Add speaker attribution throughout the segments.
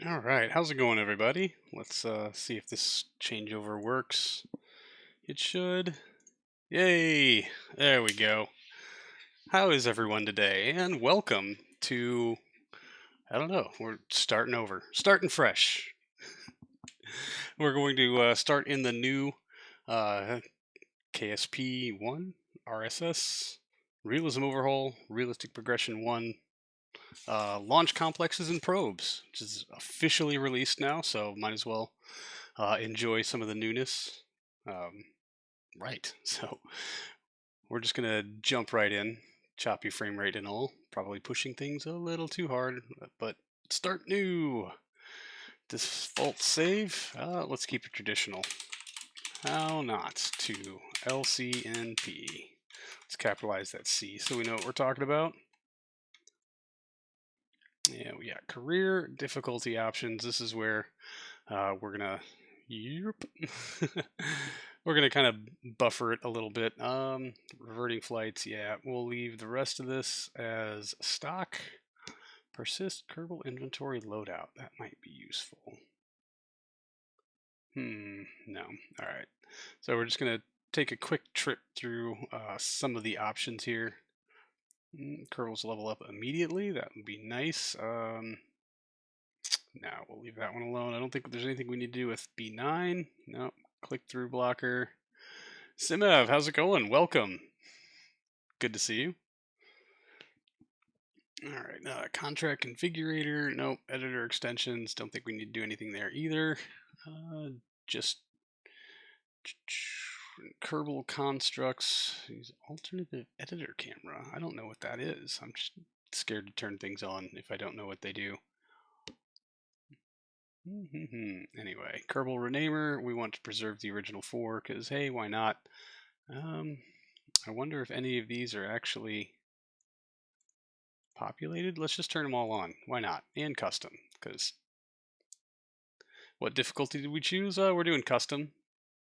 Speaker 1: All right, how's it going, everybody? Let's see if this changeover works. It should. Yay! There we go. How is everyone today? And welcome to, I don't know, we're starting over, starting fresh. We're going to start in the new uh, KSP 1, RSS, Realism Overhaul, Realistic Progression 1, Launch Complexes and Probes, which is officially released now, so might as well enjoy some of the newness. Right, so we're just gonna jump right in, choppy frame rate and all, probably pushing things a little too hard, but start new. Default save, let's keep it traditional. How not to LCnP. Let's capitalize that C so we know what we're talking about. Yeah, we got career difficulty options. This is where we're gonna, we're gonna kind of buffer it a little bit. Reverting flights, yeah, we'll leave the rest of this as stock. Persist Kerbal inventory loadout. That might be useful. No. All right. So we're just gonna take a quick trip through some of the options here. Kerbals level up immediately. That would be nice. Now we'll leave that one alone. I don't think there's anything we need to do with B9. No, click through blocker. Simev, how's it going? Welcome. Good to see you. All right, contract configurator. Nope. Editor extensions. Don't think we need to do anything there either. Just Kerbal constructs. Use alternative editor camera. I don't know what that is. I'm just scared to turn things on if I don't know what they do. Anyway, Kerbal Renamer, we want to preserve the original 4 because, hey, why not? I wonder if any of these are actually populated. Let's just turn them all on. Why not? And custom, because what difficulty did we choose? We're doing custom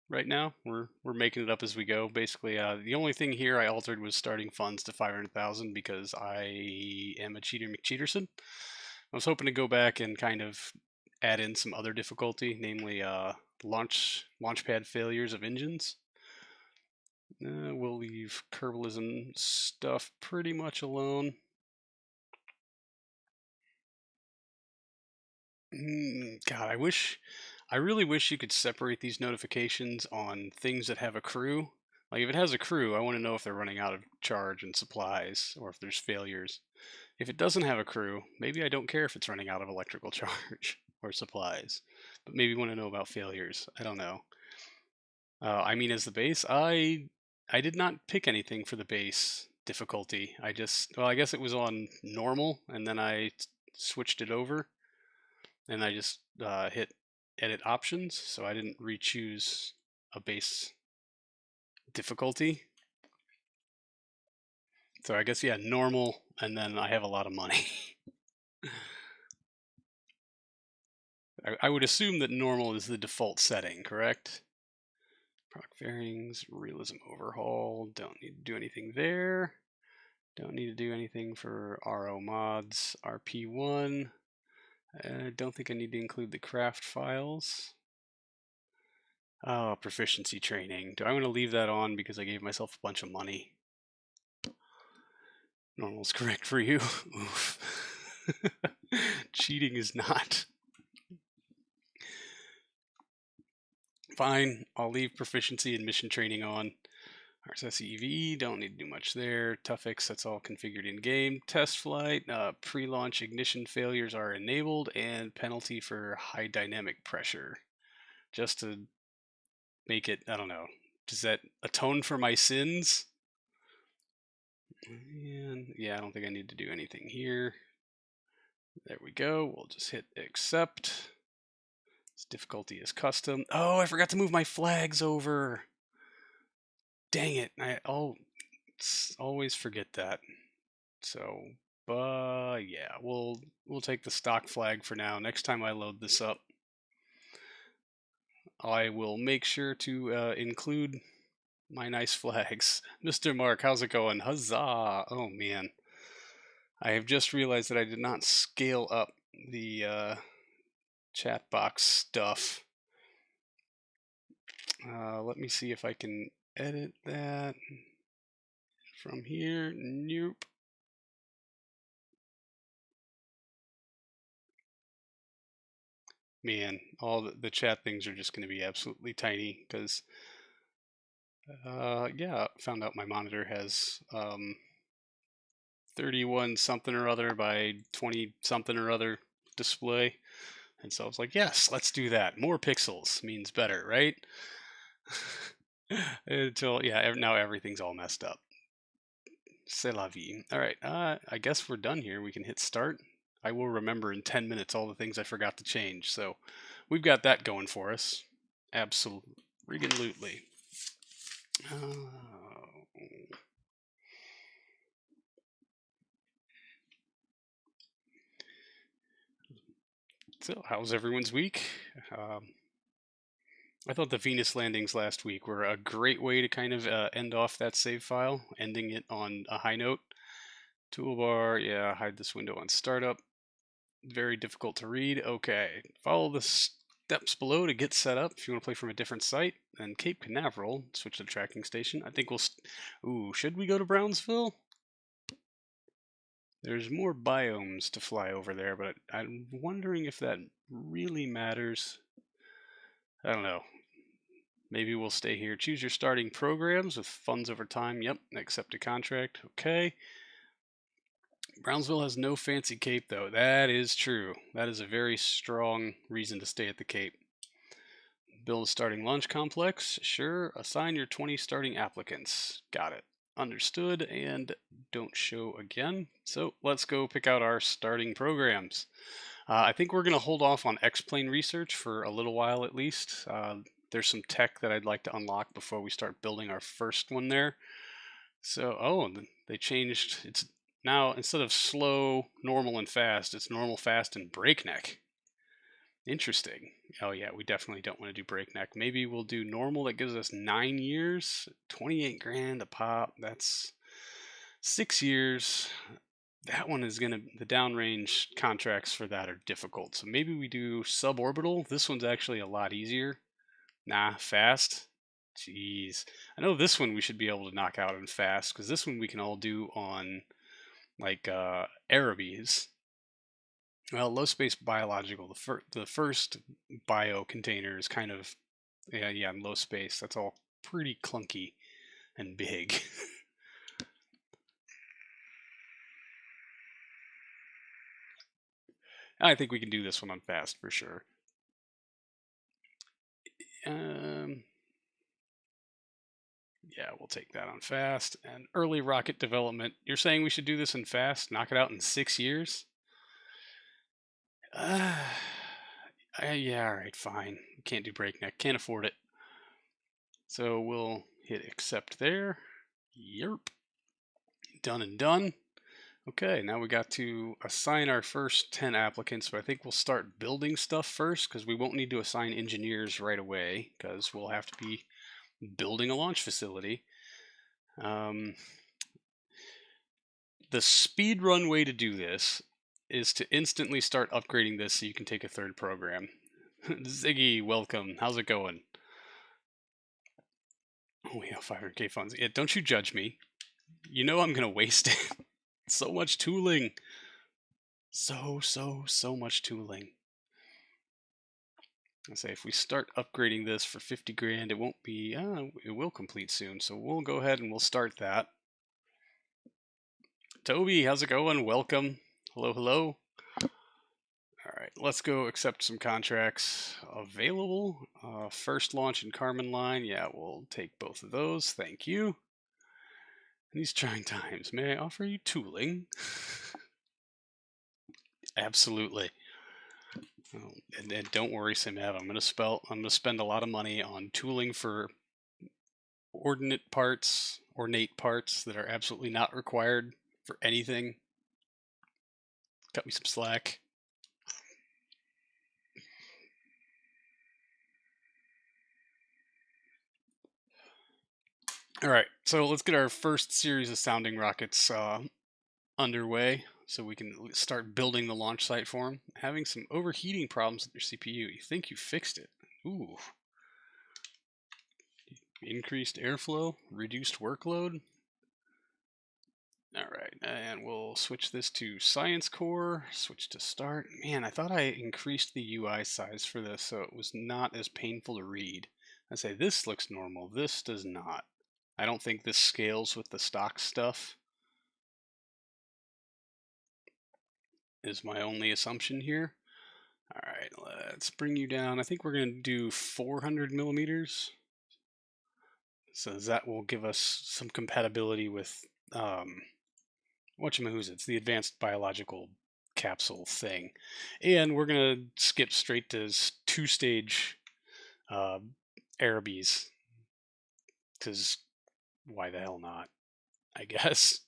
Speaker 1: right now. We're making it up as we go. Basically, the only thing here I altered was starting funds to 500,000 because I am a cheater McCheaterson. I was hoping to go back and kind of add in some other difficulty, namely launchpad failures of engines. We'll leave Kerbalism stuff pretty much alone. God, I really wish you could separate these notifications on things that have a crew. Like if it has a crew, I want to know if they're running out of charge and supplies or if there's failures. If it doesn't have a crew, maybe I don't care if it's running out of electrical charge or supplies, but maybe want to know about failures. I don't know. I mean, as the base, I did not pick anything for the base difficulty. I guess it was on normal, and then I switched it over, and I just hit edit options, so I didn't re-choose a base difficulty. So I guess, yeah, normal, and then I have a lot of money. I would assume that normal is the default setting, correct? Proc fairings, realism overhaul, don't need to do anything there. Don't need to do anything for RO mods, RP1. I don't think I need to include the craft files. Oh, proficiency training. Do I want to leave that on because I gave myself a bunch of money? Normal's correct for you. Oof. Cheating is not. Fine, I'll leave proficiency and mission training on. RSSEV, don't need to do much there. Toughix, that's all configured in game. Test flight, pre-launch ignition failures are enabled, and penalty for high dynamic pressure. Just to make it, I don't know, does that atone for my sins? And yeah, I don't think I need to do anything here. There we go. We'll just hit accept. This difficulty is custom. Oh, I forgot to move my flags over. Dang it. I always forget that. So, yeah, we'll take the stock flag for now. Next time I load this up, I will make sure to include my nice flags. Mr. Mark, how's it going? Huzzah! Oh man, I have just realized that I did not scale up the chat box stuff. Let me see if I can edit that from here. Nope. Man, all the chat things are just going to be absolutely tiny because, yeah, found out my monitor has 31 something or other by 20 something or other display. And so I was like, yes, let's do that. More pixels means better, right? Until, yeah, now everything's all messed up. C'est la vie. All right, I guess we're done here. We can hit start. I will remember in 10 minutes all the things I forgot to change. So we've got that going for us. Absolutely. So, how's everyone's week? I thought the Venus landings last week were a great way to kind of end off that save file, ending it on a high note. Toolbar, yeah, hide this window on startup. Very difficult to read. Okay, follow the steps below to get set up if you want to play from a different site. And Cape Canaveral, switch to the tracking station. I think we'll. Ooh, should we go to Brownsville? There's more biomes to fly over there, but I'm wondering if that really matters. I don't know. Maybe we'll stay here. Choose your starting programs with funds over time. Yep, accept a contract. Okay. Brownsville has no fancy cape, though. That is true. That is a very strong reason to stay at the Cape. Build a starting launch complex. Sure. Assign your 20 starting applicants. Got it. Understood. And don't show again. So let's go pick out our starting programs. I think we're going to hold off on X-Plane research for a little while at least. There's some tech that I'd like to unlock before we start building our first one there. So, oh, they changed. It's now, instead of slow, normal, and fast, it's normal, fast, and breakneck. Interesting. Oh yeah, we definitely don't want to do breakneck. Maybe we'll do normal. That gives us 9 years, 28 grand a pop. That's 6 years. That one is gonna, the downrange contracts for that are difficult. So maybe we do suborbital. This one's actually a lot easier. Nah, fast. Jeez. I know this one we should be able to knock out in fast, because this one we can all do on like Arabes. Well, low space biological. The first bio container is kind of, yeah, in low space. That's all pretty clunky and big. I think we can do this one on fast for sure. Yeah, we'll take that on fast. And early rocket development. You're saying we should do this in fast? Knock it out in 6 years? Yeah, all right, fine. Can't do breakneck. Can't afford it. So we'll hit accept there. Yerp. Done and done. Okay, now we got to assign our first 10 applicants, but I think we'll start building stuff first because we won't need to assign engineers right away because we'll have to be building a launch facility. The speed run way to do this is to instantly start upgrading this so you can take a third program. Ziggy, welcome. How's it going? Oh, yeah, 500k funds. Yeah, don't you judge me. You know I'm going to waste it. So much tooling. So much tooling. I say if we start upgrading this for 50 grand, it won't be, it will complete soon. So we'll go ahead and we'll start that. Toby, how's it going? Welcome. Hello, hello. All right, let's go accept some contracts available. First launch in Carmen line. Yeah, we'll take both of those. Thank you. In these trying times, may I offer you tooling? Absolutely. Oh, and don't worry, Simev. I'm gonna spend a lot of money on tooling for ornate parts that are absolutely not required for anything. Cut me some slack. All right, so let's get our first series of sounding rockets underway. so we can start building the launch site for them. Having some overheating problems with your CPU. You think you fixed it. Ooh. Increased airflow, reduced workload. All right, and we'll switch this to Science Core, switch to Start. Man, I thought I increased the UI size for this so it was not as painful to read. I say this looks normal, this does not. I don't think this scales with the stock stuff, is my only assumption here. All right, let's bring you down. I think we're going to do 400 millimeters. So that will give us some compatibility with it's the advanced biological capsule thing. And we're going to skip straight to two-stage Arabies, because why the hell not, I guess.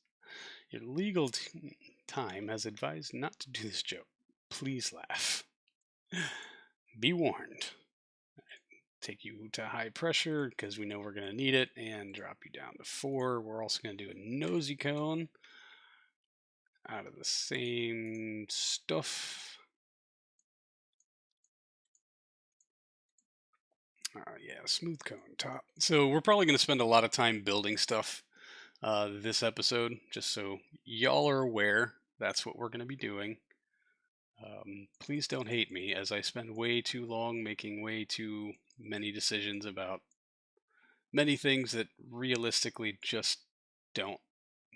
Speaker 1: Your legal time has advised not to do this joke. Please laugh. Be warned. Take you to high pressure because we know we're going to need it, and drop you down to 4. We're also going to do a nosy cone out of the same stuff. Yeah, smooth cone top. So we're probably going to spend a lot of time building stuff this episode, just so y'all are aware that's what we're going to be doing. Please don't hate me, as I spend way too long making way too many decisions about many things that realistically just don't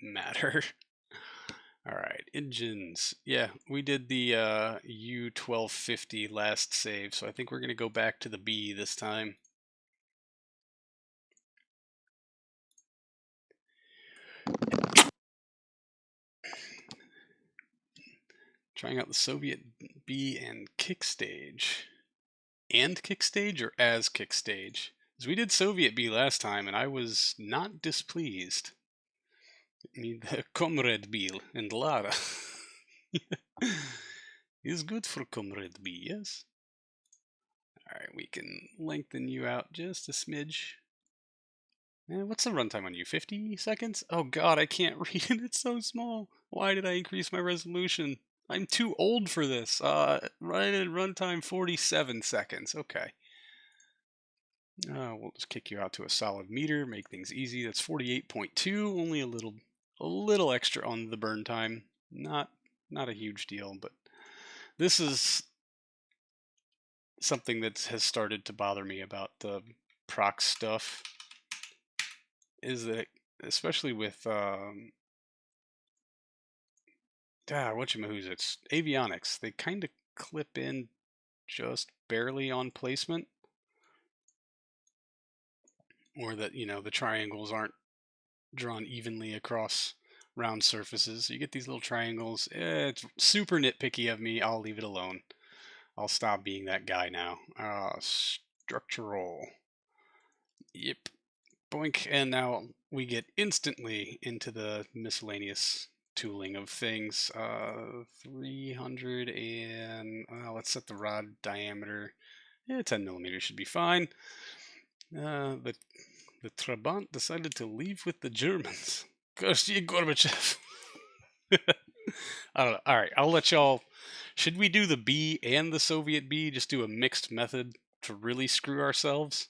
Speaker 1: matter. All right, engines. Yeah, we did the U1250 last save, so I think we're going to go back to the B this time. Trying out the Soviet B and kickstage. And kickstage or as kickstage? Because we did Soviet B last time, and I was not displeased. I mean, the Comrade B and Lara is good for Comrade B, yes? Alright, we can lengthen you out just a smidge. What's the runtime on you? 50 seconds? Oh god, I can't read it. It's so small. Why did I increase my resolution? I'm too old for this. Runtime 47 seconds. Okay. We'll just kick you out to a solid meter, make things easy. That's 48.2, only a little extra on the burn time. Not a huge deal, but this is something that has started to bother me about the proc stuff. Is that, especially with it's avionics, they kind of clip in just barely on placement, or that the triangles aren't drawn evenly across round surfaces. So you get these little triangles. It's super nitpicky of me. I'll leave it alone. I'll stop being that guy now. Structural. Yep. Boink. And now we get instantly into the miscellaneous tooling of things. 300 and let's set the rod diameter. 10 millimeters should be fine. The Trabant decided to leave with the Germans. Garcia Gorbachev. I don't know. All right, I'll let y'all. Should we do the B and the Soviet B? Just do a mixed method to really screw ourselves?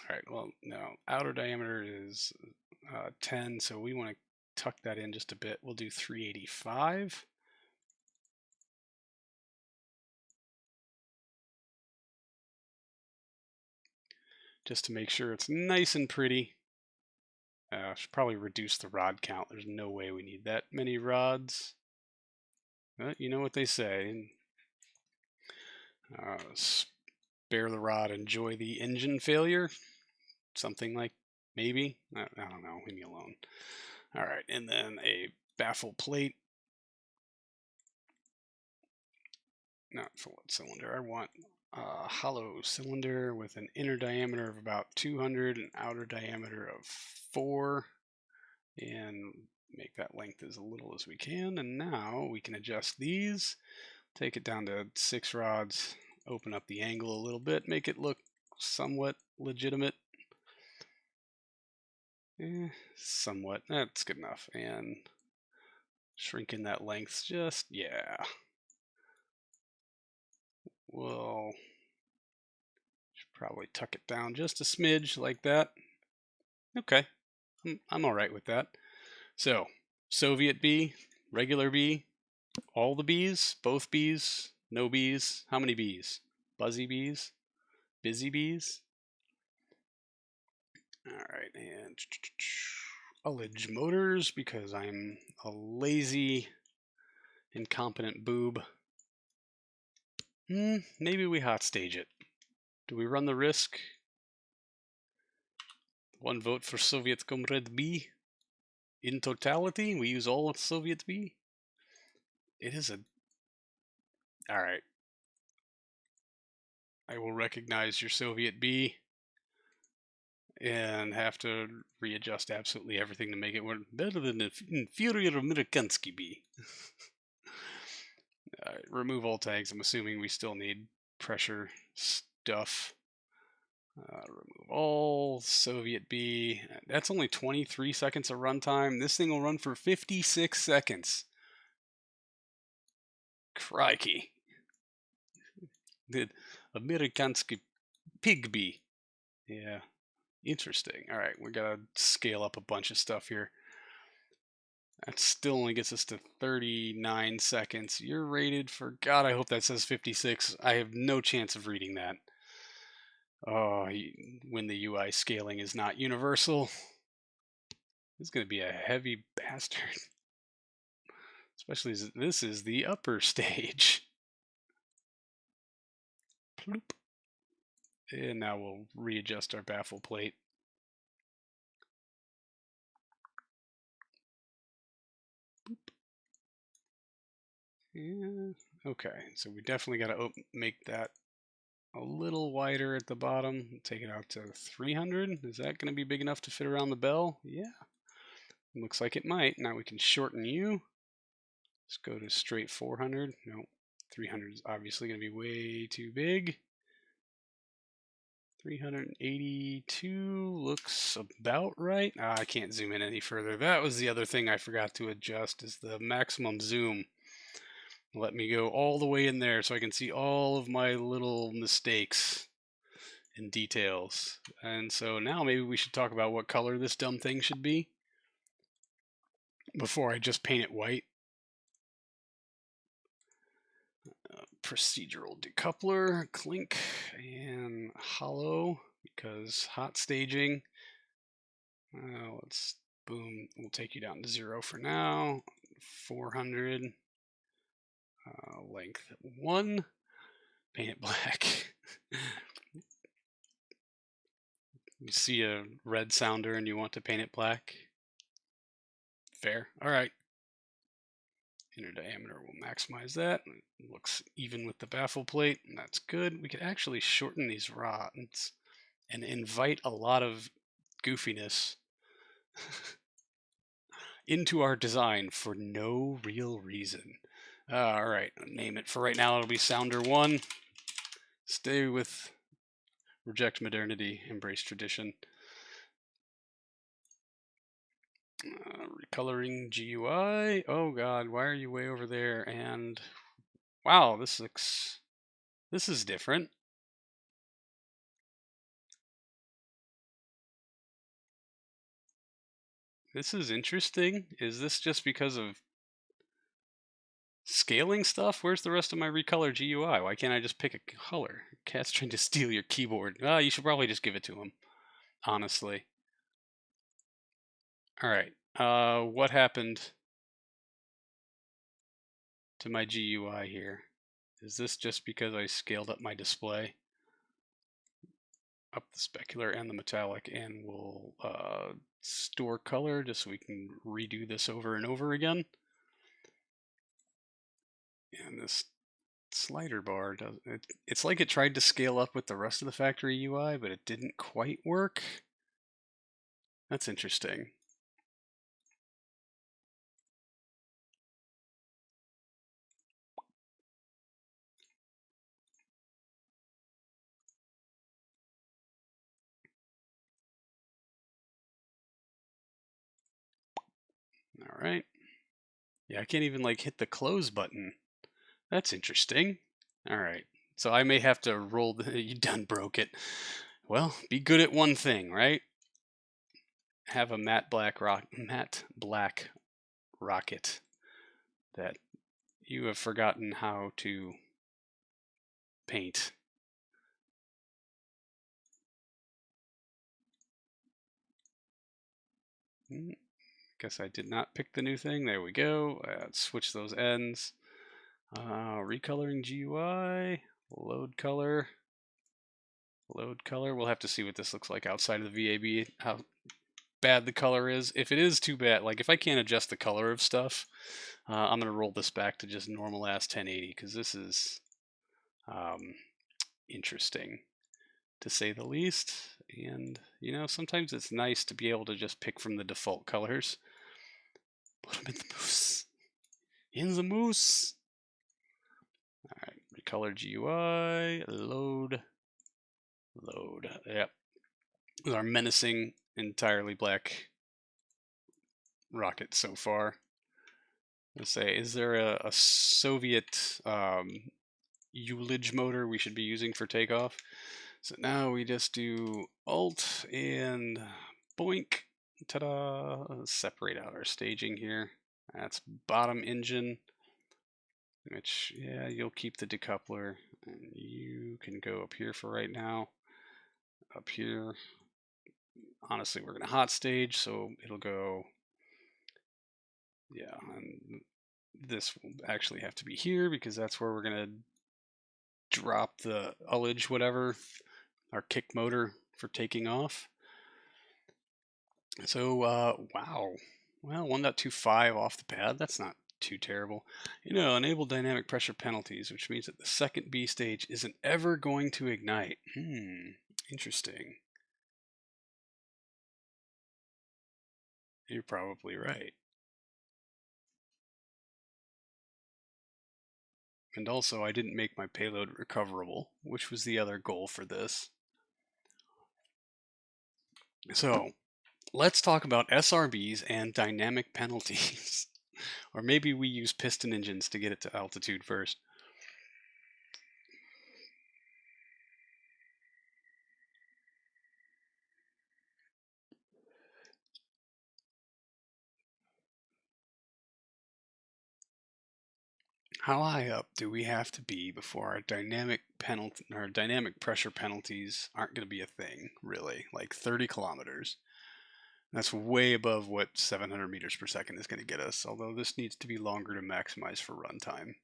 Speaker 1: All right, well, no. Outer diameter is 10, so we want to tuck that in just a bit. We'll do 385. Just to make sure it's nice and pretty. I should probably reduce the rod count. There's no way we need that many rods. But you know what they say. Spare the rod, enjoy the engine failure. Something like, maybe. I don't know. Leave me alone. All right, and then a baffle plate. Not for what cylinder? I want a hollow cylinder with an inner diameter of about 200, an outer diameter of 4, and make that length as little as we can. And now we can adjust these, take it down to 6 rods, open up the angle a little bit, make it look somewhat legitimate. Somewhat. That's good enough. And Shrinking that length just, yeah. We'll should probably tuck it down just a smidge like that. Okay, I'm all right with that. So, Soviet bee, regular bee, all the bees, both bees, no bees. How many bees? Buzzy bees? Busy bees? All right, and ullage motors because I'm a lazy, incompetent boob. Maybe we hot stage it. Do we run the risk? One vote for Soviet Comrade B. In totality, we use all of Soviet B. It is a... Alright. I will recognize your Soviet B and have to readjust absolutely everything to make it work better than the inferior Amerikansky B. Remove all tags. I'm assuming we still need pressure stuff. Remove all Soviet B. That's only 23 seconds of runtime. This thing will run for 56 seconds. Crikey. The Amerikansky pig bee. Yeah. Interesting. All right, we gotta scale up a bunch of stuff here. That still only gets us to 39 seconds. You're rated for... God, I hope that says 56. I have no chance of reading that. Oh, when the UI scaling is not universal. This is going to be a heavy bastard. Especially as this is the upper stage. Ploop. And now we'll readjust our baffle plate. Boop. Yeah. Okay, so we definitely got to make that a little wider at the bottom. Take it out to 300. Is that going to be big enough to fit around the bell? Yeah. Looks like it might. Now we can shorten you. Let's go to straight 400. No, 300 is obviously going to be way too big. 382 looks about right. I can't zoom in any further. That was the other thing I forgot to adjust, is the maximum zoom. Let me go all the way in there so I can see all of my little mistakes and details. And so now maybe we should talk about what color this dumb thing should be before I just paint it white. Procedural decoupler, clink, and hollow, because hot staging. Let's, boom, we'll take you down to 0 for now. 400. Length 1. Paint it black. You see a red sounder and you want to paint it black? Fair. All right. Inner diameter, we'll maximize that. It looks even with the baffle plate, and that's good. We could actually shorten these rods and invite a lot of goofiness into our design for no real reason. All right, name it. For right now, it'll be Sounder 1. Stay with reject modernity, embrace tradition. Recoloring GUI. Oh God, why are you way over there? And wow, this is different. This is interesting. Is this just because of scaling stuff? Where's the rest of my recolor GUI? Why can't I just pick a color? Cat's trying to steal your keyboard. You should probably just give it to him, honestly. All right. What happened to my GUI here? Is this just because I scaled up my display? Up the specular and the metallic, and we'll store color just so we can redo this over and over again. And this slider bar does it's like it tried to scale up with the rest of the factory UI, but it didn't quite work. That's interesting. All right. Yeah, I can't even like hit the close button. That's interesting. All right. So I may have to roll the you done broke it. Well, be good at one thing, right? Have a matte black rocket that you have forgotten how to paint. Guess I did not pick the new thing. There we go. Let's switch those ends. Recoloring GUI, load color. We'll have to see what this looks like outside of the VAB, how bad the color is. If it is too bad, like if I can't adjust the color of stuff, I'm going to roll this back to just normal ass 1080 because this is interesting to say the least. And, you know, sometimes it's nice to be able to just pick from the default colors. Put them in the moose. In the moose. All right, recolor GUI, load. Yep. With our menacing, entirely black rocket so far. Let's say, is there a Soviet Ullage motor we should be using for takeoff? So now we just do Alt and boink. Ta-da! Separate out our staging here. That's bottom engine. Which, yeah, you'll keep the decoupler. And you can go up here for right now. Up here. Honestly, we're going to hot stage, so it'll go... Yeah, and this will actually have to be here because that's where we're going to drop the ullage, whatever, our kick motor for taking off. So, wow. Well, 1.25 off the pad, that's not too terrible. You know, enable dynamic pressure penalties, which means that the second B stage isn't ever going to ignite. Interesting. You're probably right. And also, I didn't make my payload recoverable, which was the other goal for this. So, let's talk about SRBs and dynamic penalties. Or maybe we use piston engines to get it to altitude first. How high up do we have to be before our dynamic penalty or dynamic pressure penalties aren't going to be a thing, really? Like 30 kilometers. That's way above what 700 meters per second is going to get us, although this needs to be longer to maximize for runtime.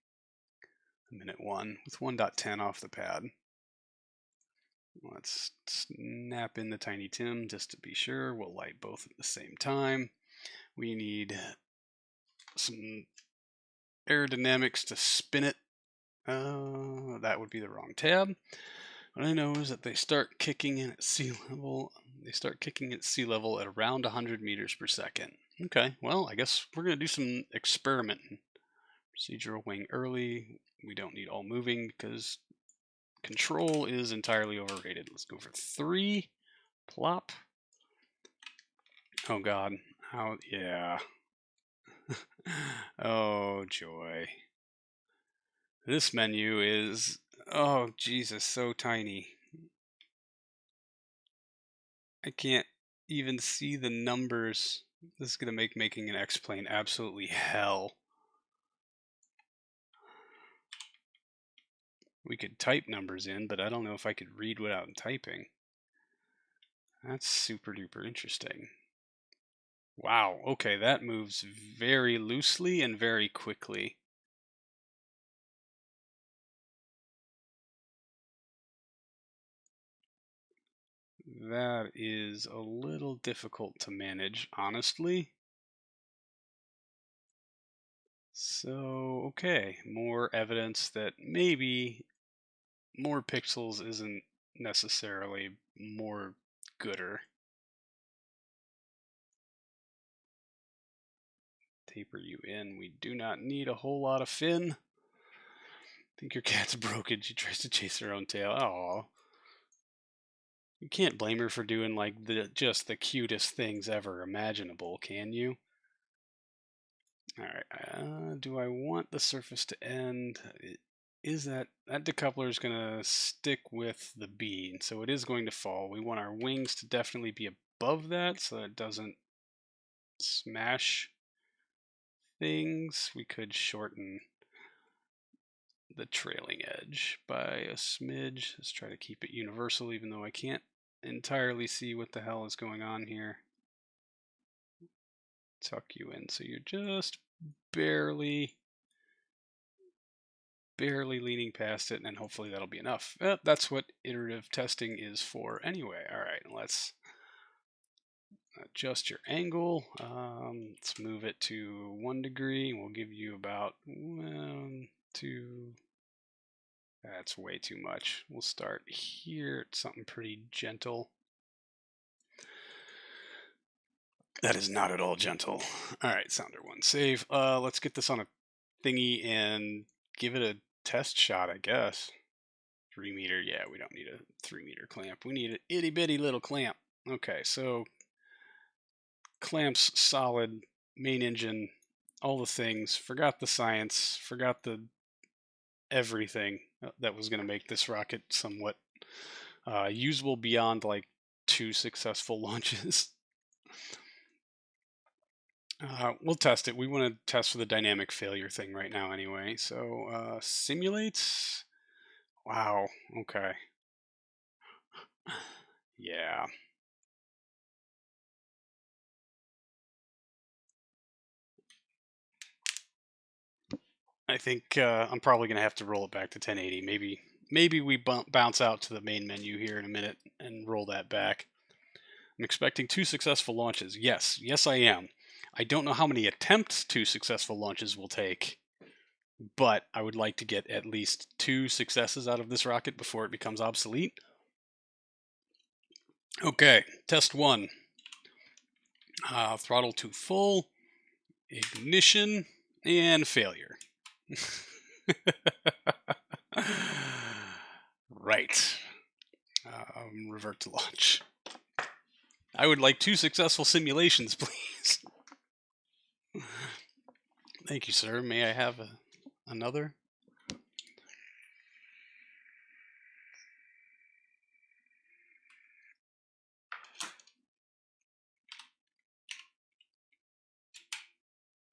Speaker 1: Minute 1 with 1.10 off the pad. Let's snap in the Tiny Tim just to be sure. We'll light both at the same time. We need some aerodynamics to spin it. That would be the wrong tab. What I know is that they start kicking in at sea level. They start kicking at sea level at around 100 meters per second. Okay, well, I guess we're going to do some experimenting. Procedural wing early. We don't need all moving because control is entirely overrated. Let's go for 3. Plop. Oh god. How? Yeah. Oh joy. This menu is, oh Jesus, so tiny. I can't even see the numbers. This is going to make making an X-plane absolutely hell. We could type numbers in, but I don't know if I could read without typing. That's super duper interesting. Wow, okay, that moves very loosely and very quickly. That is a little difficult to manage, honestly. So, okay, more evidence that maybe more pixels isn't necessarily more gooder. Taper you in. We do not need a whole lot of fin. Think your cat's broken. She tries to chase her own tail. Aww. You can't blame her for doing like just the cutest things ever imaginable, can you? All right. Do I want the surface to end? Is that decoupler is going to stick with the beam, so it is going to fall. We want our wings to definitely be above that so that it doesn't smash things. We could shorten the trailing edge by a smidge. Let's try to keep it universal, even though I can't entirely see what the hell is going on here. Tuck you in so you're just barely leaning past it, and hopefully that'll be enough. That's what iterative testing is for anyway. All right, let's adjust your angle. Let's move it to 1 degree. We'll give you about 1, 2. That's way too much. We'll start here at something pretty gentle. That is not at all gentle. All right, Sounder 1, save. Let's get this on a thingy and give it a test shot, I guess. 3 meter, yeah, we don't need a 3 meter clamp. We need an itty bitty little clamp. Okay, so clamps, solid, main engine, all the things. Forgot the science, forgot the everything that was going to make this rocket somewhat usable beyond like 2 successful launches. We'll test it. We want to test for the dynamic failure thing right now anyway. So simulates. Wow. Okay. Yeah. I think I'm probably going to have to roll it back to 1080. Maybe we bounce out to the main menu here in a minute and roll that back. I'm expecting 2 successful launches. Yes, I am. I don't know how many attempts 2 successful launches will take, but I would like to get at least 2 successes out of this rocket before it becomes obsolete. Okay, test 1. Throttle to full, ignition, and failure. Right. Revert to launch. I would like 2 successful simulations, please. Thank you, sir. May I have another?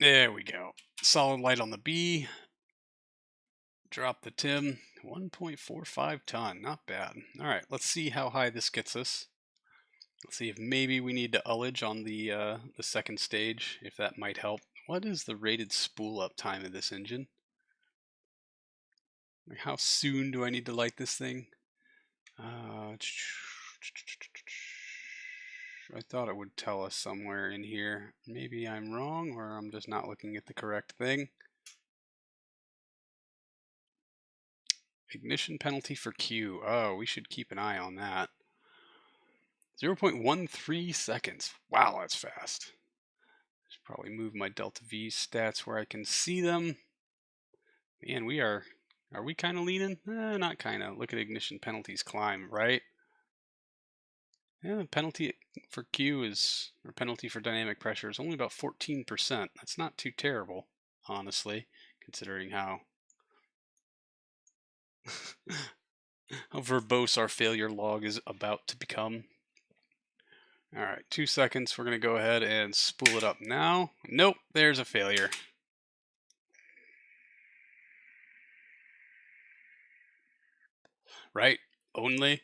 Speaker 1: There we go. Solid light on the B. Drop the TIM. 1.45 ton. Not bad. All right, let's see how high this gets us. Let's see if maybe we need to ullage on the second stage, if that might help. What is the rated spool up time of this engine? Like how soon do I need to light this thing? I thought it would tell us somewhere in here. Maybe I'm wrong, or I'm just not looking at the correct thing. Ignition penalty for Q. Oh, we should keep an eye on that. 0.13 seconds. Wow, that's fast. Should probably move my delta V stats where I can see them. Man, are we kind of leaning? Not kind of. Look at ignition penalties climb, right? Yeah, penalty for Q is, or penalty for dynamic pressure is only about 14%. That's not too terrible, honestly, considering how how verbose our failure log is about to become. All right, 2 seconds. We're going to go ahead and spool it up now. Nope, there's a failure. Right? Only.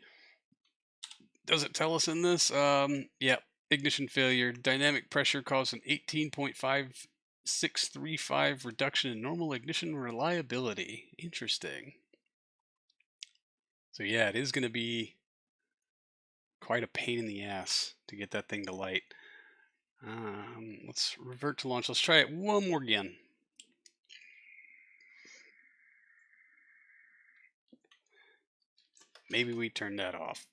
Speaker 1: Does it tell us in this? Yeah. Ignition failure. Dynamic pressure caused an 18.5635 reduction in normal ignition reliability. Interesting. So yeah, it is going to be quite a pain in the ass to get that thing to light. Let's revert to launch. Let's try it one more again. Maybe we turn that off.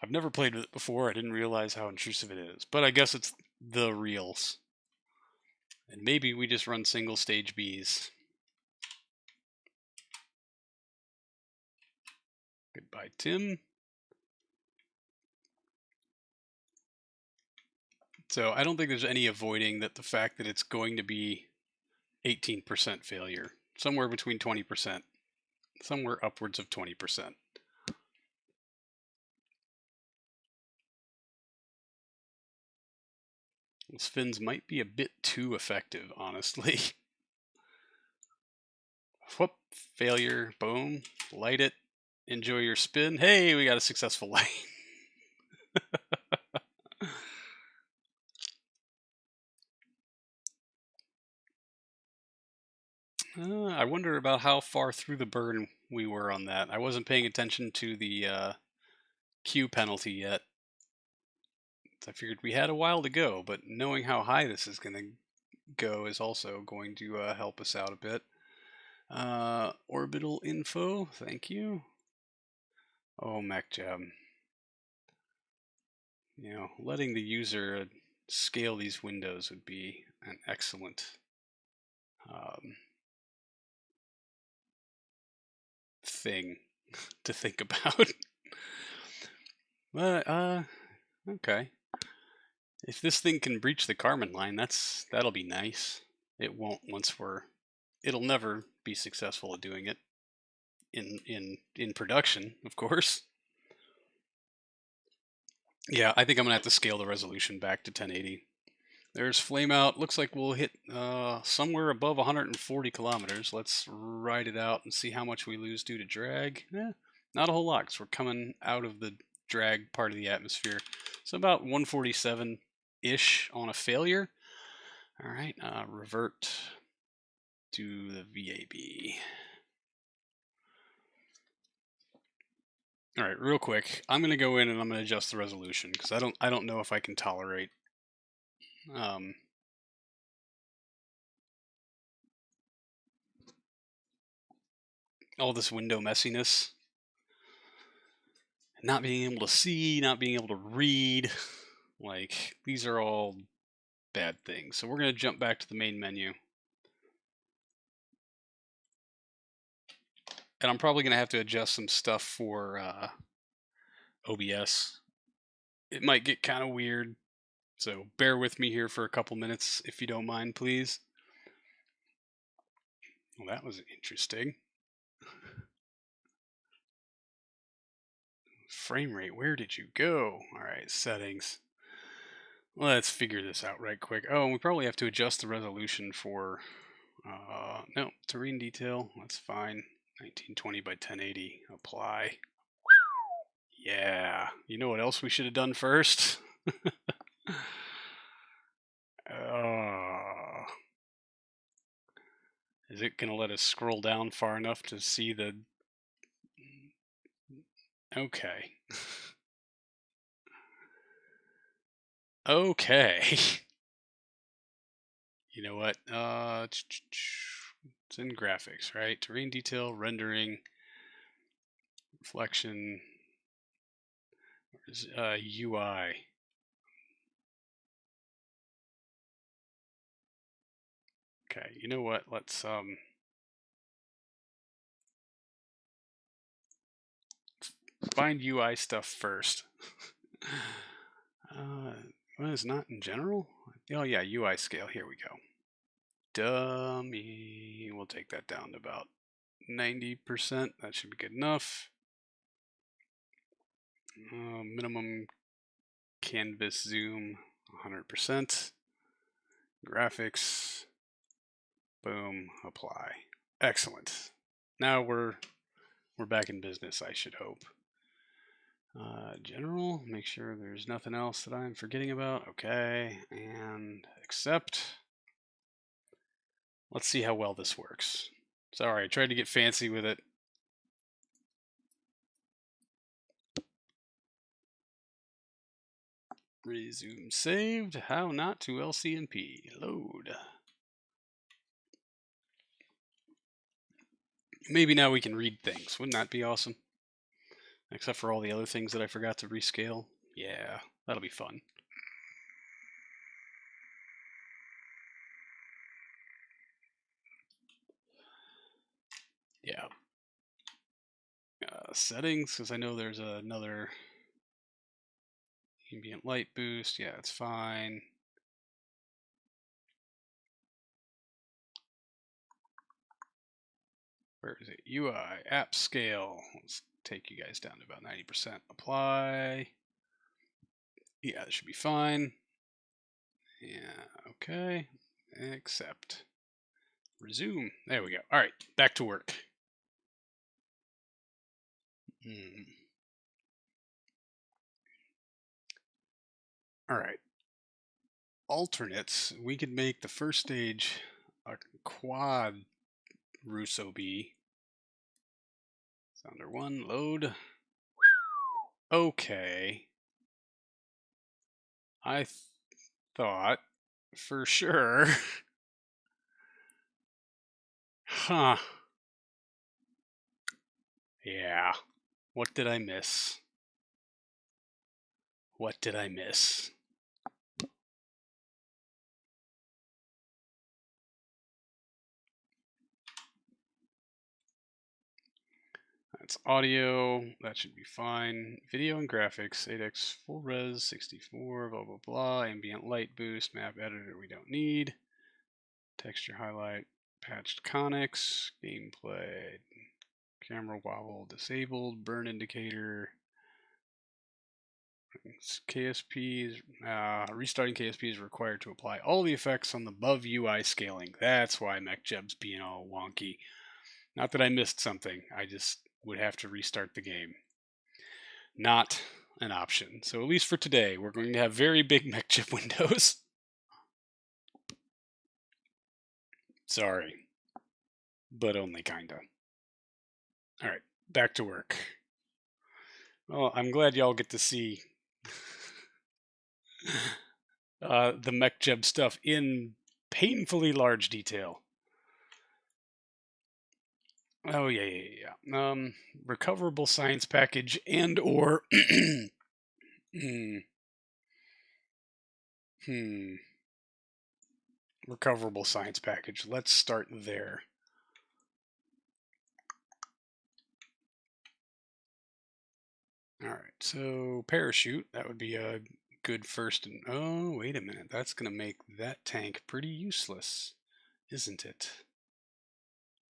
Speaker 1: I've never played with it before. I didn't realize how intrusive it is. But I guess it's the reals. And maybe we just run single stage Bs. Goodbye, Tim. So I don't think there's any avoiding that the fact that it's going to be 18% failure. Somewhere between 20%. Somewhere upwards of 20%. Those fins might be a bit too effective, honestly. Whoop, failure, boom, light it, enjoy your spin. Hey, we got a successful light. I wonder about how far through the burn we were on that. I wasn't paying attention to the Q penalty yet. I figured we had a while to go, but knowing how high this is going to go is also going to help us out a bit. Orbital info, thank you. Oh, MacJab. You know, letting the user scale these windows would be an excellent thing to think about. But okay. If this thing can breach the Kármán line, that'll be nice. It won't once it'll never be successful at doing it in production, of course. Yeah, I think I'm gonna have to scale the resolution back to 1080. There's flame out. Looks like we'll hit somewhere above 140 kilometers. Let's ride it out and see how much we lose due to drag. Not a whole lot, because we're coming out of the drag part of the atmosphere. So about 147-ish on a failure. All right, revert to the VAB. All right, real quick, I'm gonna go in and I'm gonna adjust the resolution because I don't know if I can tolerate all this window messiness, not being able to see, not being able to read. Like, these are all bad things. So we're gonna jump back to the main menu. And I'm probably gonna have to adjust some stuff for OBS. It might get kind of weird, so bear with me here for a couple minutes if you don't mind, please. Well, that was interesting. Frame rate, where did you go? All right, settings. Let's figure this out right quick. Oh, and we probably have to adjust the resolution for, no, terrain detail. That's fine. 1920 by 1080. Apply. Yeah. You know what else we should have done first? Is it going to let us scroll down far enough to see the... Okay. Okay. You know what? It's in graphics, right? Terrain detail, rendering, reflection, UI. Okay, you know what? Let's find UI stuff first. What is not in general? Oh yeah, UI scale. Here we go. Dummy. We'll take that down to about 90%. That should be good enough. Minimum canvas zoom 100%. Graphics. Boom. Apply. Excellent. Now we're back in business, I should hope. General, make sure there's nothing else that I'm forgetting about. Okay, and accept. Let's see how well this works. Sorry, I tried to get fancy with it. Resume saved. How not to LCnP. Load. Maybe now we can read things. Wouldn't that be awesome? Except for all the other things that I forgot to rescale. Yeah, that'll be fun. Yeah. Settings, because I know there's another ambient light boost. Yeah, it's fine. Where is it? UI, app scale. Let's take you guys down to about 90%. Apply. Yeah, that should be fine. Yeah, okay. Accept. Resume. There we go. All right, back to work. All right. Alternates. We could make the first stage a quad Russo B. Sounder 1, load. Okay. I thought for sure. Huh. Yeah. What did I miss? What did I miss? That's audio. That should be fine. Video and graphics. 8x full res, 64, blah, blah, blah. Ambient light boost. Map editor we don't need. Texture highlight. Patched conics. Gameplay. Camera wobble disabled. Burn indicator. KSP restarting KSP is required to apply all the effects on the above UI scaling. That's why MechJeb's being all wonky. Not that I missed something. I just would have to restart the game. Not an option. So at least for today, we're going to have very big MechJeb windows. Sorry. But only kinda. Alright, back to work. Well, I'm glad y'all get to see the MechJeb stuff in painfully large detail. Oh yeah. Recoverable science package and or recoverable science package. Let's start there. All right, so parachute, that would be a good first. Oh, wait a minute. That's going to make that tank pretty useless, isn't it?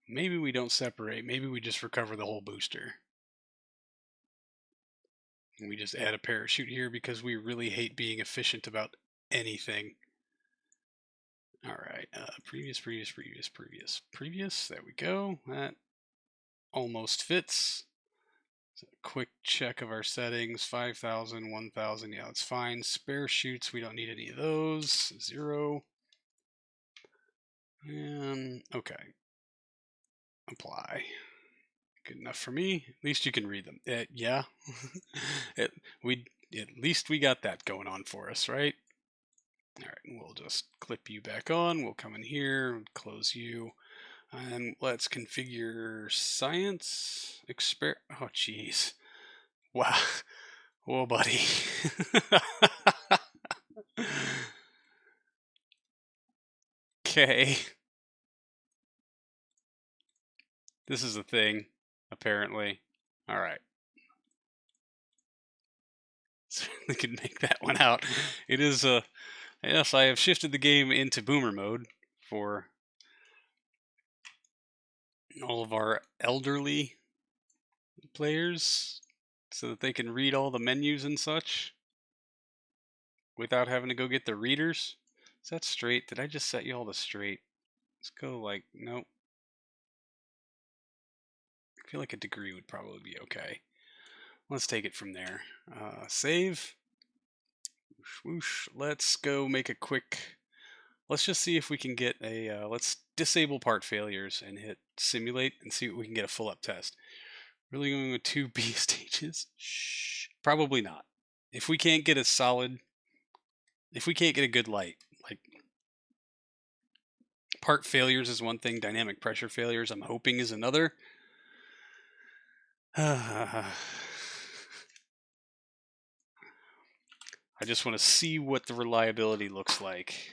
Speaker 1: Maybe we don't separate. Maybe we just recover the whole booster. We just add a parachute here because we really hate being efficient about anything. All right, previous. There we go. That almost fits. So quick check of our settings, 5,000, 1,000, yeah, that's fine. Spare chutes, we don't need any of those. 0. And okay. Apply. Good enough for me. At least you can read them. Yeah. At least we got that going on for us, right? All right, we'll just clip you back on. We'll come in here, close you. And let's configure science. Oh, jeez. Wow. Whoa, buddy. Okay. This is a thing, apparently. All right. Certainly can make that one out. It is a... Yes, I have shifted the game into boomer mode for all of our elderly players so that they can read all the menus and such without having to go get the readers. Is that straight? Did I just set you all to straight? Let's go like, nope. I feel like a degree would probably be okay. Let's take it from there. Save. Whoosh, whoosh. Let's go make a quick... Let's just see if we can get a... let's disable part failures and hit simulate and see what we can get a full up test. Really going with 2 B stages? Shh. Probably not. If we can't get a solid... If we can't get a good light, like... Part failures is one thing, dynamic pressure failures I'm hoping is another. I just want to see what the reliability looks like.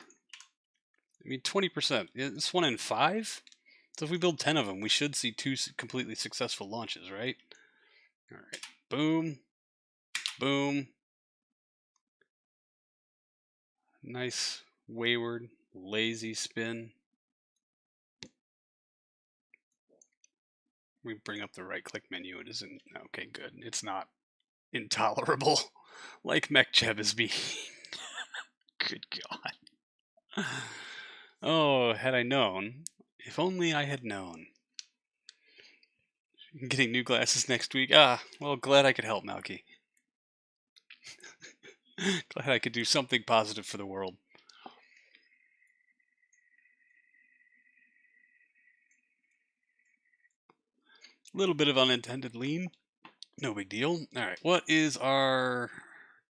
Speaker 1: I mean, 20%. It's 1 in 5? So if we build 10 of them, we should see 2 completely successful launches, right? All right. Boom. Boom. Nice, wayward, lazy spin. We bring up the right-click menu. It isn't... Okay, good. It's not intolerable like MechJeb is being. Good God. Oh, had I known. If only I had known. Getting new glasses next week. Well, glad I could help, Malky. Glad I could do something positive for the world. Little bit of unintended lean. No big deal. Alright, what is our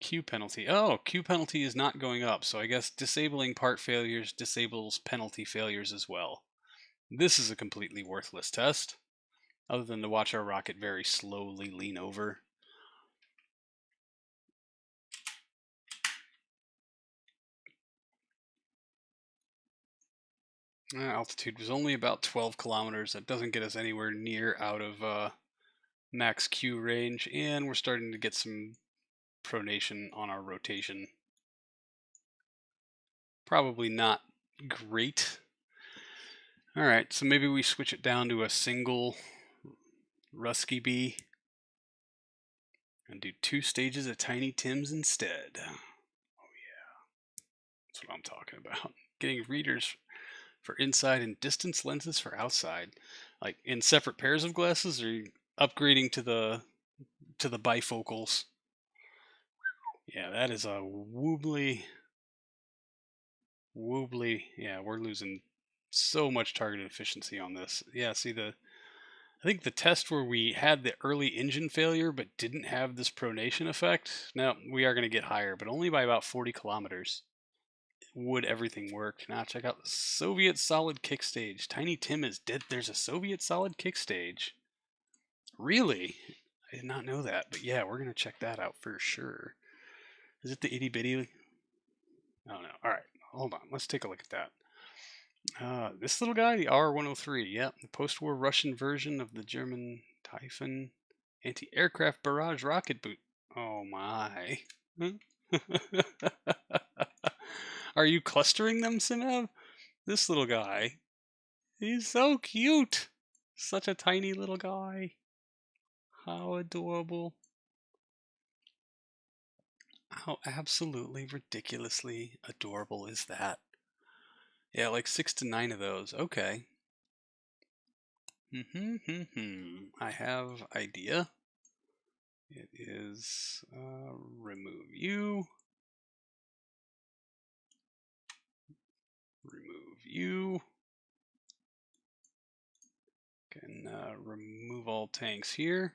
Speaker 1: Q penalty? Oh, Q penalty is not going up, so I guess disabling part failures disables penalty failures as well. This is a completely worthless test, other than to watch our rocket very slowly lean over. Altitude was only about 12 kilometers. That doesn't get us anywhere near out of max Q range, and we're starting to get some pronation on our rotation. Probably not great. Alright, so maybe we switch it down to a single Rusky Bee and do 2 stages of Tiny Tims instead. Oh yeah, that's what I'm talking about. Getting readers for inside and distance lenses for outside, like in separate pairs of glasses, or upgrading to the bifocals. Yeah, that is a woobly. Yeah, we're losing so much target efficiency on this. Yeah, see I think the test where we had the early engine failure but didn't have this pronation effect. Now we are going to get higher, but only by about 40 kilometers. Would everything work? Now check out the Soviet solid kickstage. Tiny Tim is dead. There's a Soviet solid kickstage. Really? I did not know that, but yeah, we're going to check that out for sure. Is it the itty bitty? I don't know. All right, hold on. Let's take a look at that. This little guy, the R-103, yep, the post-war Russian version of the German Typhoon anti-aircraft barrage rocket boot. Oh my. Are you clustering them, Sinev? This little guy, he's so cute. Such a tiny little guy. How adorable. How absolutely ridiculously adorable is that? Yeah, like 6 to 9 of those. Okay. I have idea. It is remove you. Remove you. Can remove all tanks here.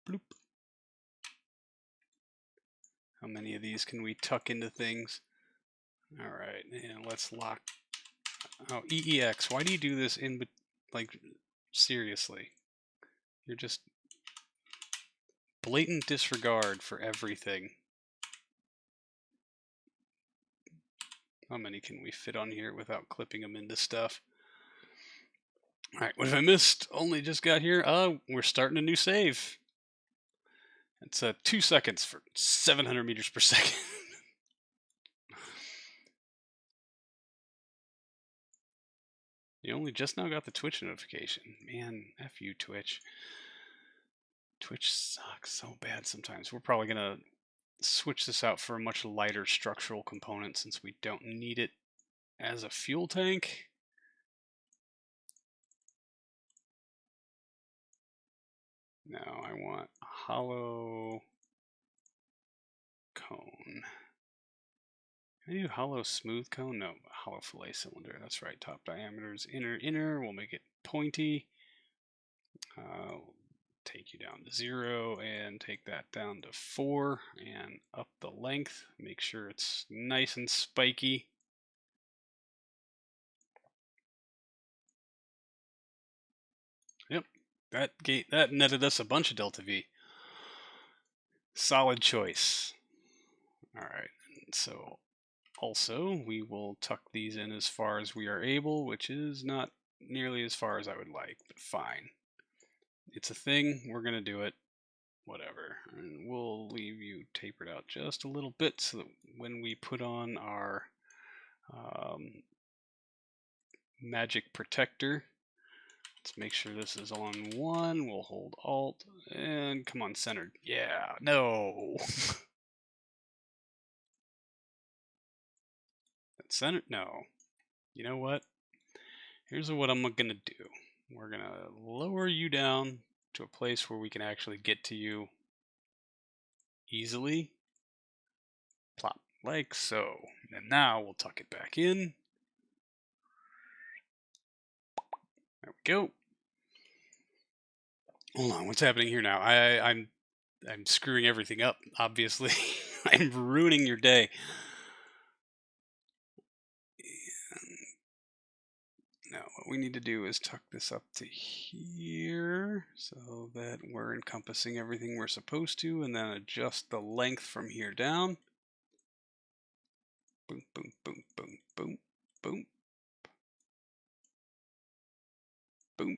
Speaker 1: Bloop. How many of these can we tuck into things? All right, and let's lock. Oh, EEX. Why do you do this in, like, seriously? You're just blatant disregard for everything. How many can we fit on here without clipping them into stuff? All right, what have I missed? Only just got here. We're starting a new save. It's 2 seconds for 700 meters per second. You only just now got the Twitch notification. Man, F you, Twitch. Twitch sucks so bad sometimes. We're probably going to switch this out for a much lighter structural component since we don't need it as a fuel tank. Now I want a hollow cone. Can I do hollow smooth cone? No, hollow fillet cylinder. That's right. Top diameter is inner. We'll make it pointy. Take you down to 0 and take that down to 4 and up the length. Make sure it's nice and spiky. Yep, that netted us a bunch of delta V. Solid choice. All right, so also we will tuck these in as far as we are able, which is not nearly as far as I would like, but fine. It's a thing. We're gonna do it. Whatever. And we'll leave you tapered out just a little bit so that when we put on our Magic Protector. Let's make sure this is on 1. We'll hold Alt and come on, centered. Yeah, no. That's centered. No. You know what? Here's what I'm gonna do. We're gonna lower you down to a place where we can actually get to you easily. Plop, like so. And now we'll tuck it back in. There we go. Hold on, what's happening here now? I'm screwing everything up, obviously. I'm ruining your day. Now what we need to do is tuck this up to here so that we're encompassing everything we're supposed to, and then adjust the length from here down. Boom, boom, boom, boom, boom, boom. Boom.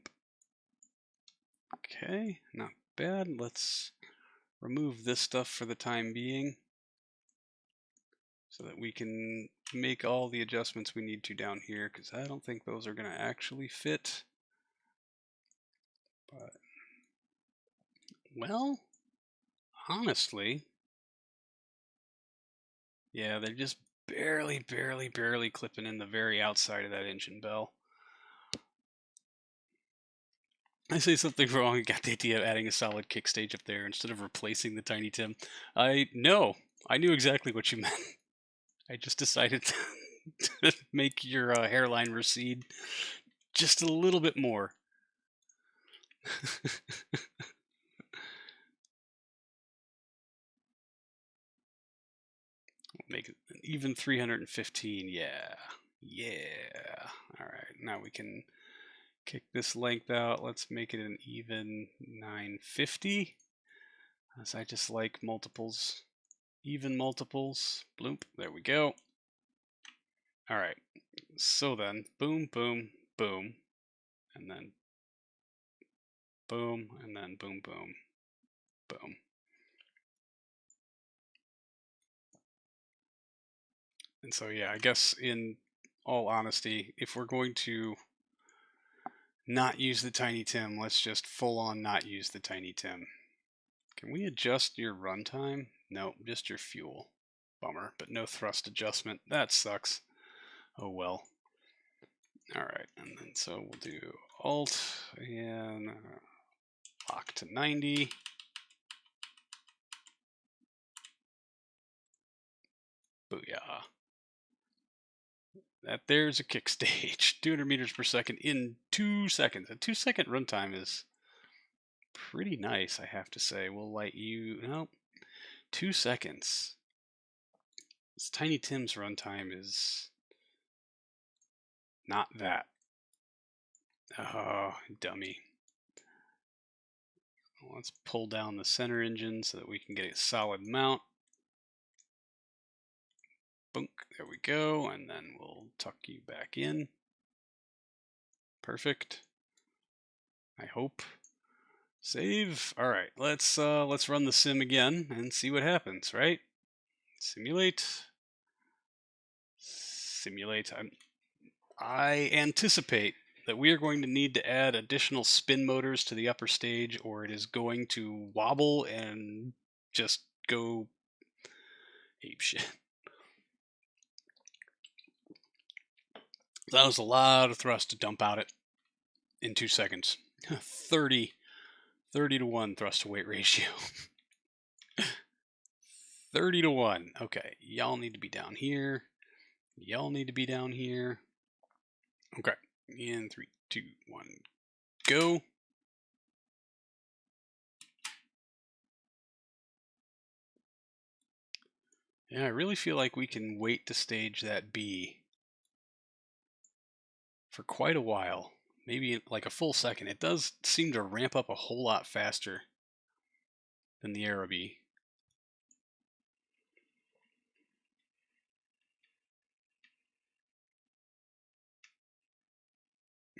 Speaker 1: Okay, not bad. Let's remove this stuff for the time being so that we can make all the adjustments we need to down here, because I don't think those are going to actually fit. But, well, honestly, yeah, they're just barely clipping in the very outside of that engine bell. I say something wrong and got the idea of adding a solid kickstage up there instead of replacing the Tiny Tim. I knew exactly what you meant. I just decided to make your hairline recede just a little bit more. Make it an even 315. Yeah. All right, now we can kick this length out. Let's make it an even 950, as I just like multiples, even multiples. Bloop, there we go. All right, so then boom, boom, boom, and then boom, and then boom, boom, boom. And so, yeah, I guess in all honesty, if we're going to not use the Tiny Tim, let's just full on not use the Tiny Tim. Can we adjust your runtime? No, just your fuel. Bummer, but no thrust adjustment. That sucks. Oh well. All right, and then so we'll do Alt and lock to 90. Booyah. There's a kick stage. 200 meters per second in 2 seconds. A 2-second runtime is pretty nice, I have to say. We'll light you. No, 2 seconds. This Tiny Tim's runtime is not that. Oh, dummy. Let's pull down the center engine so that we can get a solid mount. Boom, there we go, and then we'll tuck you back in. Perfect. I hope. Save. All right, let's run the sim again and see what happens. Right? Simulate. Simulate. I anticipate that we are going to need to add additional spin motors to the upper stage, or it is going to wobble and just go ape shit. That was a lot of thrust to dump out it in 2 seconds. 30 to 1 thrust to weight ratio. 30 to 1. Okay, y'all need to be down here. Y'all need to be down here. Okay, in 3, 2, 1, go. Yeah, I really feel like we can wait to stage that B for quite a while. Maybe like a full second. It does seem to ramp up a whole lot faster than the Aero B.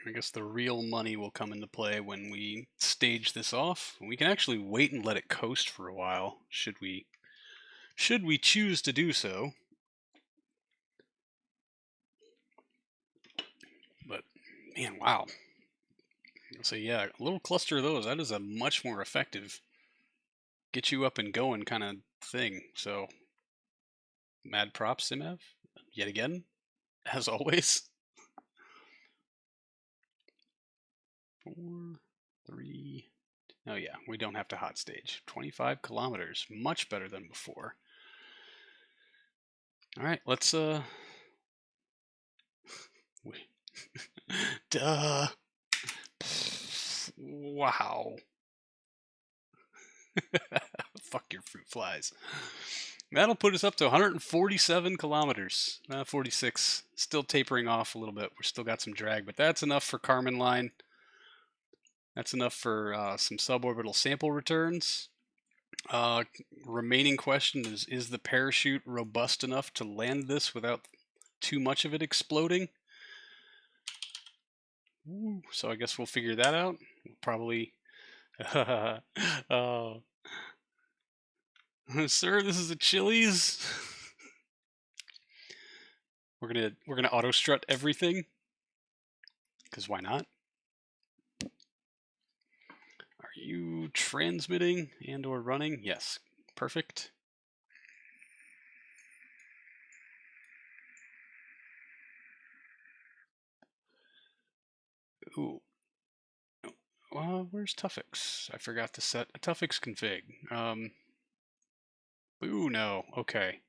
Speaker 1: I guess the real money will come into play when we stage this off. We can actually wait and let it coast for a while, should we choose to do so. Man, wow. So yeah, a little cluster of those. That is a much more effective get you up and going kind of thing. So mad props, Simev, yet again, as always. 4, 3. Oh yeah, we don't have to hot stage. 25 kilometers, much better than before. All right, let's duh. Wow. Fuck your fruit flies. That'll put us up to 147 kilometers. 46. Still tapering off a little bit. We're still got some drag, but that's enough for Kármán line. That's enough for some suborbital sample returns. Remaining question is the parachute robust enough to land this without too much of it exploding? So I guess we'll figure that out. We'll probably... oh. Sir, this is a Chili's. We're gonna auto strut everything. Because why not? Are you transmitting and or running? Yes. Perfect. Ooh. Where's Tuffix? I forgot to set a Tuffix config. Ooh, no. Okay.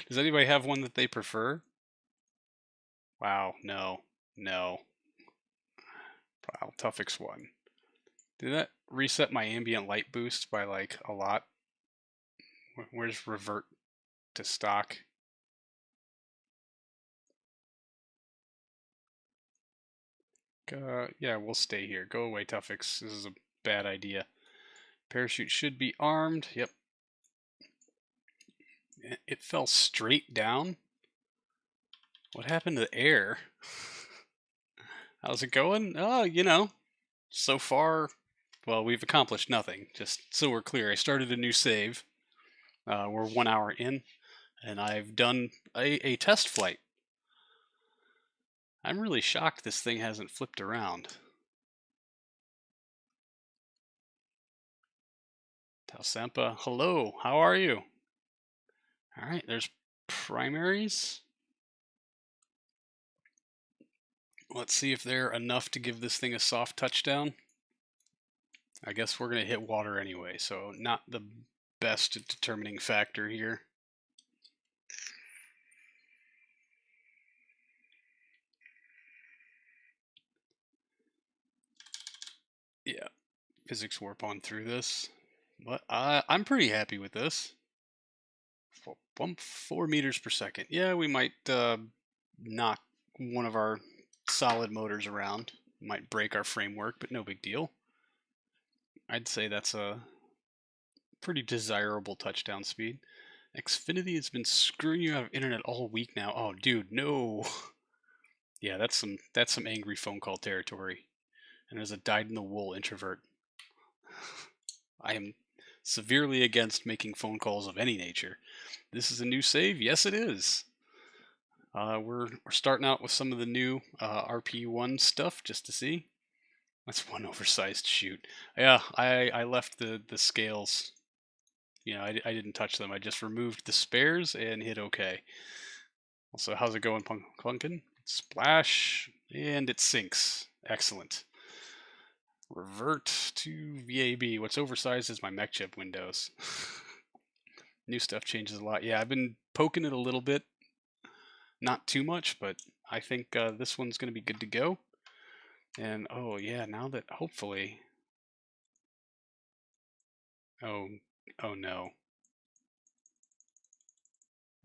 Speaker 1: Does anybody have one that they prefer? Wow, no. No. Wow, Tuffix one. Did that reset my ambient light boost by like a lot? Where's revert to stock? Yeah, we'll stay here. Go away, Tuffix. This is a bad idea. Parachute should be armed. Yep. It fell straight down. What happened to the air? How's it going? Oh, you know, so far, well, we've accomplished nothing. Just so we're clear, I started a new save. We're 1 hour in, and I've done a test flight. I'm really shocked this thing hasn't flipped around. Talsampa, hello, how are you? All right, there's primaries. Let's see if they're enough to give this thing a soft touchdown. I guess we're going to hit water anyway, so not the best determining factor here. Yeah, physics warp on through this. But I'm pretty happy with this. 4 meters per second. Yeah, we might knock one of our solid motors around. Might break our framework, but no big deal. I'd say that's a pretty desirable touchdown speed. Xfinity has been screwing you out of internet all week now. Oh, dude, no. Yeah, that's some angry phone call territory. And as a dyed-in-the-wool introvert, I am severely against making phone calls of any nature. This is a new save? Yes, it is. We're starting out with some of the new RP1 stuff just to see. That's one oversized chute. Yeah, I left the scales. You know, I didn't touch them. I just removed the spares and hit OK. Also, how's it going, Punkin? Splash, and it sinks. Excellent. Revert to VAB. What's oversized is my mech chip windows. New stuff changes a lot. Yeah, I've been poking it a little bit. Not too much, but I think this one's going to be good to go. And oh yeah, now that hopefully... Oh no.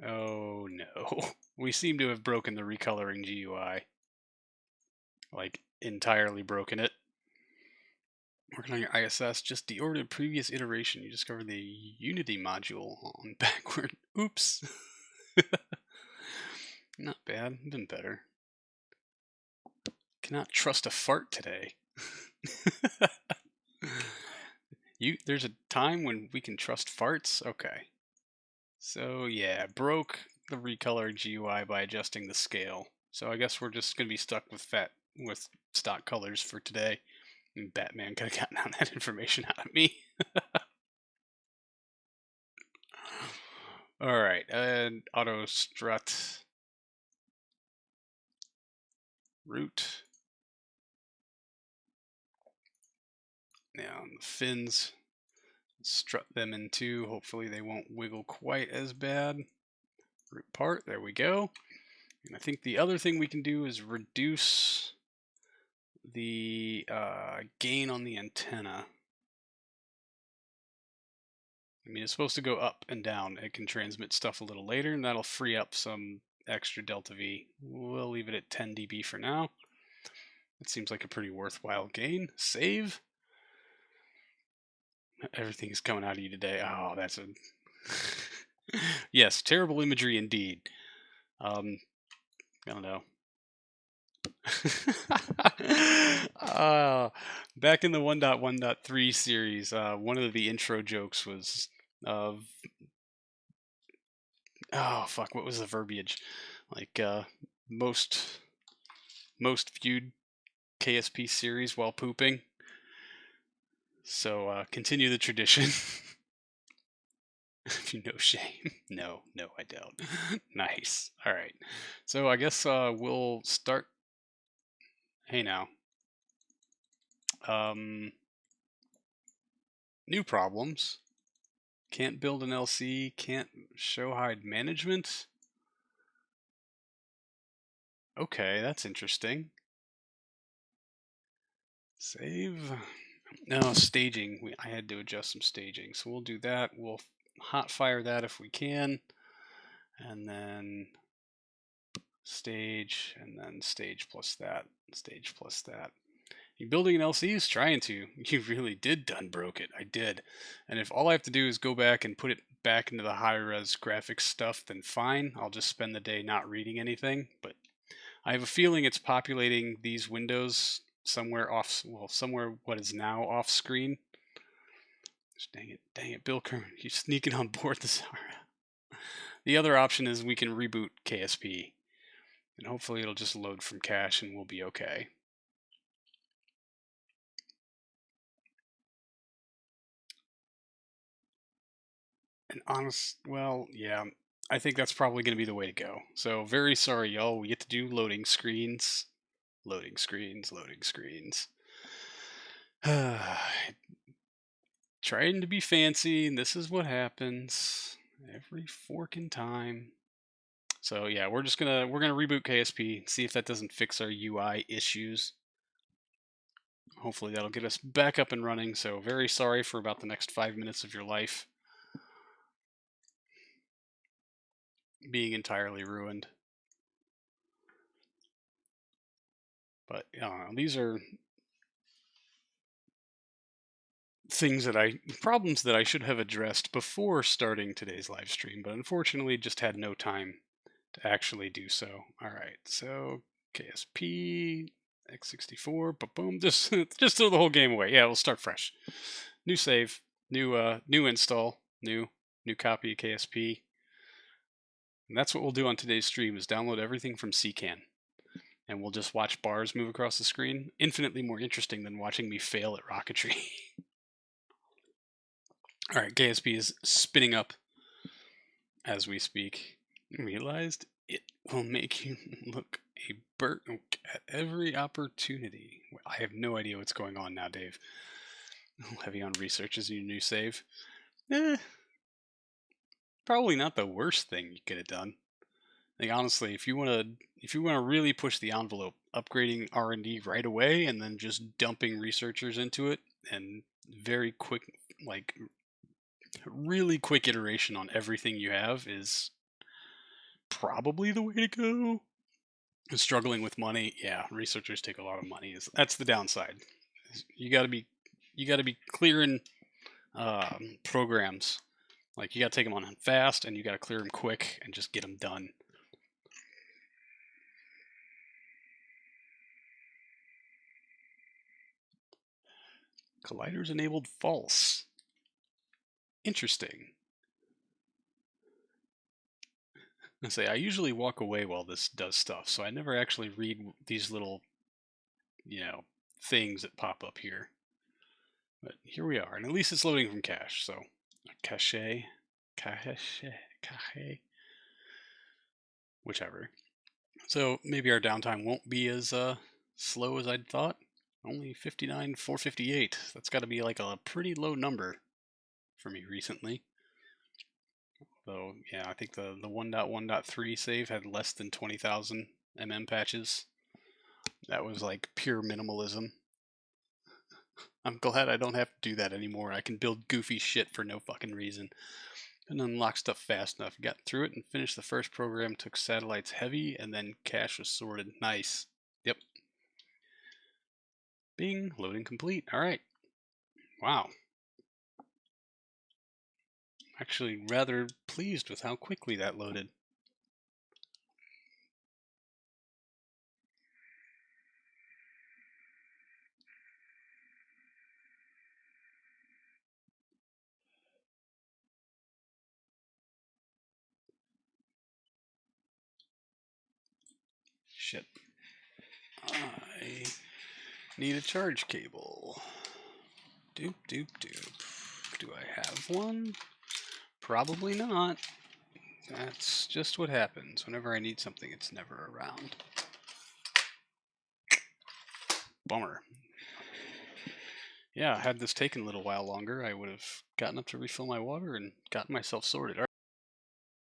Speaker 1: Oh no. We seem to have broken the recoloring GUI. Like, entirely broken it. Working on your ISS, just deorbited previous iteration. You discovered the Unity module on backward. Oops. Not bad. Been better. Cannot trust a fart today. There's a time when we can trust farts? Okay. So yeah, broke. the recolor GUI by adjusting the scale. So I guess we're just going to be stuck with stock colors for today. And Batman could have gotten that information out of me. All right, and auto strut root. Now the fins, strut them in two. Hopefully they won't wiggle quite as bad. Root part, there we go. And I think the other thing we can do is reduce the gain on the antenna. I mean, it's supposed to go up and down. It can transmit stuff a little later, and that'll free up some extra delta V. We'll leave it at 10 dB for now. It seems like a pretty worthwhile gain. Save. Everything's coming out of you today. Oh, that's a... Yes, terrible imagery indeed. I don't know. Back in the 1.1.3 series, one of the intro jokes was of... oh, fuck, what was the verbiage? Like, most viewed KSP series while pooping. So, continue the tradition. If you know shame. No, I don't. Nice. All right. So I guess we'll start. Hey now. New problems. Can't build an LC. Can't show hide management. Okay, that's interesting. Save. No, staging. I had to adjust some staging. So we'll do that. We'll hot fire that if we can. And then stage, and then stage plus that, stage plus that. You building an LC is trying to. You really did done broke it. I did. And if all I have to do is go back and put it back into the high res graphics stuff, then fine. I'll just spend the day not reading anything. But I have a feeling it's populating these windows somewhere off, well, somewhere what is now off screen. Dang it, Bill Kerman, you're sneaking on board the Zara. The other option is we can reboot KSP. And hopefully it'll just load from cache and we'll be okay. And well, yeah, I think that's probably going to be the way to go. So very sorry, y'all. We get to do loading screens. Loading screens. Trying to be fancy, and this is what happens every forking time. So yeah, we're gonna reboot KSP, see if that doesn't fix our UI issues. Hopefully that'll get us back up and running. So very sorry for about the next 5 minutes of your life being entirely ruined. But these are problems that I should have addressed before starting today's live stream, but unfortunately just had no time to actually do so. All right, so KSP x64, boom, just throw the whole game away. Yeah, we'll start fresh. New save, new install, new copy of KSP. And that's what we'll do on today's stream, is download everything from CCAN. And we'll just watch bars move across the screen. Infinitely more interesting than watching me fail at rocketry. All right, KSP is spinning up as we speak. Realized it will make you look a burnt at every opportunity. I have no idea what's going on now, Dave. Heavy on research is your new save. Probably not the worst thing you could have done. Like honestly, if you want to really push the envelope, upgrading R&D right away and then just dumping researchers into it and very quick, like really quick iteration on everything you have is probably the way to go. Struggling with money, yeah, researchers take a lot of money. That's the downside. You got to be clearing programs. Like you got to take them on fast, and you got to clear them quick, and just get them done. Colliders enabled false. Interesting. I usually walk away while this does stuff, so I never actually read these little, you know, things that pop up here. But here we are, and at least it's loading from cache, so cache, whichever. So maybe our downtime won't be as slow as I'd thought. Only 59,458. That's got to be like a pretty low number for me recently. So yeah, I think the 1.1.3 save had less than 20,000 patches. That was like pure minimalism. I'm glad I don't have to do that anymore. I can build goofy shit for no fucking reason. And unlock stuff fast enough. Got through it and finished the first program, took satellites heavy, and then cache was sorted. Nice. Yep. Bing, loading complete. Alright. Wow. Actually rather pleased with how quickly that loaded. Shit. I need a charge cable. Doop, doop, doop. Do I have one? Probably not. That's just what happens. Whenever I need something, it's never around. Bummer. Yeah, had this taken a little while longer, I would have gotten up to refill my water and gotten myself sorted.